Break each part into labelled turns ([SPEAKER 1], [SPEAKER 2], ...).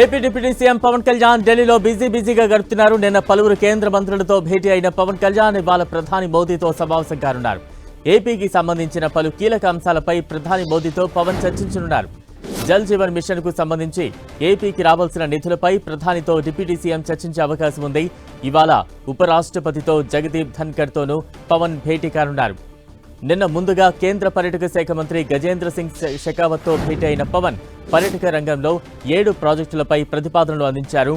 [SPEAKER 1] AP deputy CM Pavan Kalyan ఢిల్లీలో బిజీగా గడుపుతున్నారు. నిన్న పలువురు కేంద్ర మంత్రులతో భేటీ అయిన పవన్ కళ్యాణ్ ఇవాళ ప్రధాని మోదీతో సమావేశం కానున్నారు. ఏపీకి సంబంధించిన పలు కీలక అంశాలపై ప్రధాని మోదీతో పవన్ చర్చించనున్నారు. జల్ జీవన్ మిషన్ కు సంబంధించి ఏపీకి రావాల్సిన నిధులపై ప్రధానితో డిప్యూటీ సీఎం చర్చించే అవకాశం ఉంది. ఇవాళ ఉపరాష్ట్రపతితో జగదీప్ ధన్కర్ తోనూ పవన్ భేటీ కానున్నారు. నిన్న ముందుగా కేంద్ర పర్యాటక శాఖ మంత్రి గజేంద్ర సింగ్ షెకావత్ తో భేటీ అయిన పవన్ పర్యాటక రంగంలో 7 ప్రాజెక్టులపై ప్రతిపాదనలు అందించారు.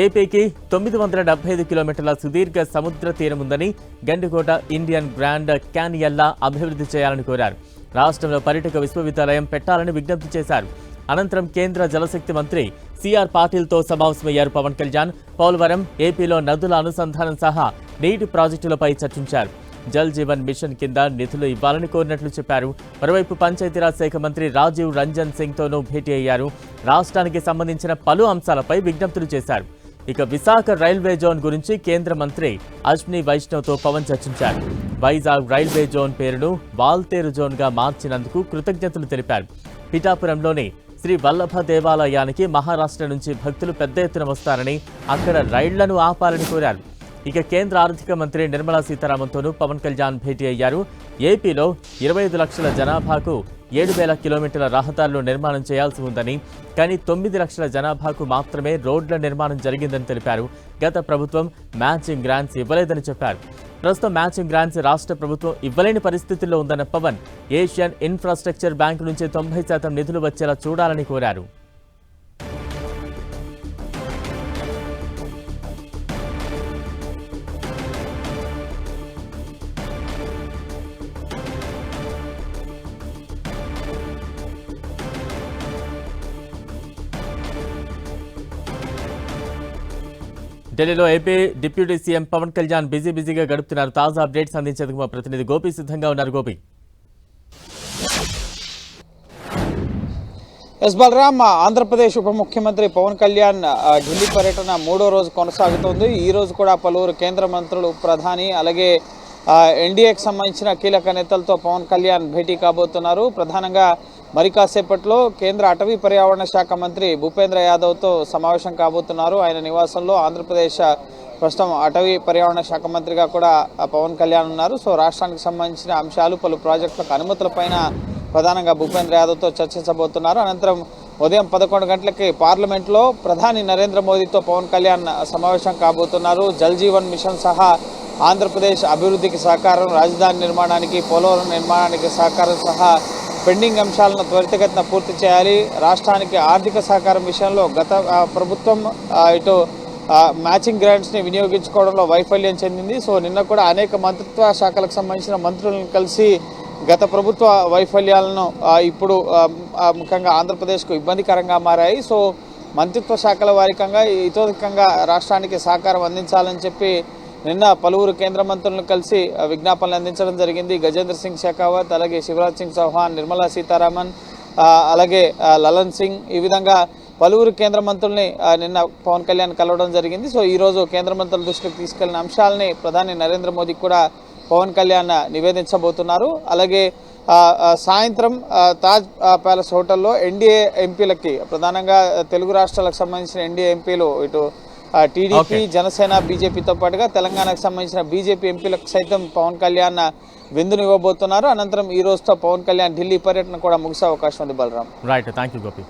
[SPEAKER 1] ఏపీకి 975 కిలోమీటర్ల సుదీర్ఘ సముద్ర తీరముందని, గండికోట ఇండియన్ గ్రాండ్ క్యానియల్లా అభివృద్ధి చేయాలని కోరారు. రాష్ట్రంలో పర్యాటక విశ్వవిద్యాలయం పెట్టాలని విజ్ఞప్తి చేశారు. అనంతరం కేంద్ర జలశక్తి మంత్రి సిఆర్ పాటిల్తో సమావేశమయ్యారు పవన్ కళ్యాణ్. పోలవరం, ఏపీలో నదుల అనుసంధానం సహా నీటి ప్రాజెక్టులపై చర్చించారు. జల్ జీవన్ మిషన్ కింద నిధులు ఇవ్వాలని కోరినట్లు చెప్పారు. మరోవైపు పంచాయతీరాజ్ శాఖ మంత్రి రాజీవ్ రంజన్ సింగ్ తోనూ భేటీ అయ్యారు. రాష్ట్రానికి సంబంధించిన పలు అంశాలపై విజ్ఞప్తులు చేశారు. ఇక విశాఖ రైల్వే జోన్ గురించి కేంద్ర మంత్రి అశ్విని వైష్ణవ్తో పవన్ చర్చించారు. వైజాగ్ రైల్వే జోన్ పేరును వాల్తేరు జోన్గా మార్చినందుకు కృతజ్ఞతలు తెలిపారు. పిఠాపురంలోని శ్రీ వల్లభ దేవాలయానికి మహారాష్ట్ర నుంచి భక్తులు పెద్ద ఎత్తున వస్తారని, అక్కడ రైళ్లను ఆపాలని కోరారు. ఇక కేంద్ర ఆర్థిక మంత్రి నిర్మలా సీతారామన్తోనూ పవన్ కళ్యాణ్ భేటీ అయ్యారు. ఏపీలో 25 లక్షల జనాభాకు 7,000 కిలోమీటర్ల రహదారులు నిర్మాణం చేయాల్సి ఉందని, కానీ 9 లక్షల జనాభాకు మాత్రమే రోడ్ల నిర్మాణం జరిగిందని తెలిపారు. గత ప్రభుత్వం మ్యాచింగ్ గ్రాంట్స్ ఇవ్వలేదని చెప్పారు. ప్రస్తుతం మ్యాచింగ్ గ్రాంట్స్ రాష్ట్ర ప్రభుత్వం ఇవ్వలేని పరిస్థితుల్లో ఉందన్న పవన్ ఏషియన్ ఇన్ఫ్రాస్ట్రక్చర్ బ్యాంకు నుంచి 90% నిధులు వచ్చేలా చూడాలని కోరారు. ఢిల్లీలో AP deputy CM Pavan Kalyan బిజీగా గడుపుతున్నారు. తాజా అప్డేట్స్ అందించేందుకు మా ప్రతినిధి గోపి సిద్ధంగా ఉన్నారు. గోపి.
[SPEAKER 2] ఎస్ బలరామ్, ఆంధ్రప్రదేశ్ ఉప ముఖ్యమంత్రి పవన్ కళ్యాణ్ ఢిల్లీ పర్యటన 3వ రోజు కొనసాగుతోంది. ఈ రోజు కూడా పలువురు కేంద్ర మంత్రులు, ప్రధాని, అలాగే ఎన్డీఏకి సంబంధించిన కీలక నేతలతో పవన్ కళ్యాణ్ భేటీ కాబోతున్నారు. ప్రధానంగా మరి కాసేపట్లో కేంద్ర అటవీ పర్యావరణ శాఖ మంత్రి భూపేంద్ర యాదవ్తో సమావేశం కాబోతున్నారు. ఆయన నివాసంలో ఆంధ్రప్రదేశ్ ప్రస్తుతం అటవీ పర్యావరణ శాఖ మంత్రిగా కూడా పవన్ కళ్యాణ్ ఉన్నారు. సో రాష్ట్రానికి సంబంధించిన అంశాలు, పలు ప్రాజెక్టులకు అనుమతులపైన ప్రధానంగా భూపేంద్ర యాదవ్తో చర్చించబోతున్నారు. అనంతరం ఉదయం 11 గంటలకి పార్లమెంట్లో ప్రధాని నరేంద్ర మోదీతో పవన్ కళ్యాణ్ సమావేశం కాబోతున్నారు. జల్ జీవన్ మిషన్ సహా ఆంధ్రప్రదేశ్ అభివృద్ధికి సహకారం, రాజధాని నిర్మాణానికి, పోలవరం నిర్మాణానికి సహకారం సహా పెండింగ్ అంశాలను త్వరితగతిన పూర్తి చేయాలి. రాష్ట్రానికి ఆర్థిక సహకారం విషయంలో గత ప్రభుత్వం ఇటు మ్యాచింగ్ గ్రాంట్స్ని వినియోగించుకోవడంలో వైఫల్యం చెందింది. సో నిన్న కూడా అనేక మంత్రిత్వ శాఖలకు సంబంధించిన మంత్రులను కలిసి గత ప్రభుత్వ వైఫల్యాలను ఇప్పుడు ముఖ్యంగా ఆంధ్రప్రదేశ్కు ఇబ్బందికరంగా మారాయి. సో మంత్రిత్వ శాఖల వారికంగా ఇతోధికంగా రాష్ట్రానికి సహకారం అందించాలని చెప్పి నిన్న పలువురు కేంద్ర మంత్రులను కలిసి విజ్ఞాపనలు అందించడం జరిగింది. గజేంద్ర సింగ్ షెకావత్, అలాగే శివరాజ్ సింగ్ చౌహాన్, నిర్మలా సీతారామన్, అలాగే లలన్ సింగ్, ఈ విధంగా పలువురు కేంద్ర మంత్రుల్ని నిన్న పవన్ కళ్యాణ్ కలవడం జరిగింది. సో ఈరోజు కేంద్ర మంత్రుల దృష్టికి తీసుకెళ్లిన అంశాలని ప్రధాని నరేంద్ర మోదీ కూడా పవన్ కళ్యాణ్ నివేదించబోతున్నారు. అలాగే సాయంత్రం తాజ్ ప్యాలెస్ హోటల్లో ఎన్డీఏ ఎంపీలకి, ప్రధానంగా తెలుగు రాష్ట్రాలకు సంబంధించిన ఎన్డీఏ ఎంపీలు, ఇటు టీడీపీ, జనసేన, బీజేపీతో పాటుగా తెలంగాణకు సంబంధించిన బీజేపీ ఎంపీలకు సైతం పవన్ కళ్యాణ్ విందునివ్వబోతున్నారు. అనంతరం ఈ రోజుతో పవన్ కళ్యాణ్ ఢిల్లీ పర్యటన కూడా ముగిసే అవకాశం ఉంది. Balaram.
[SPEAKER 1] Right, thank you Gopi.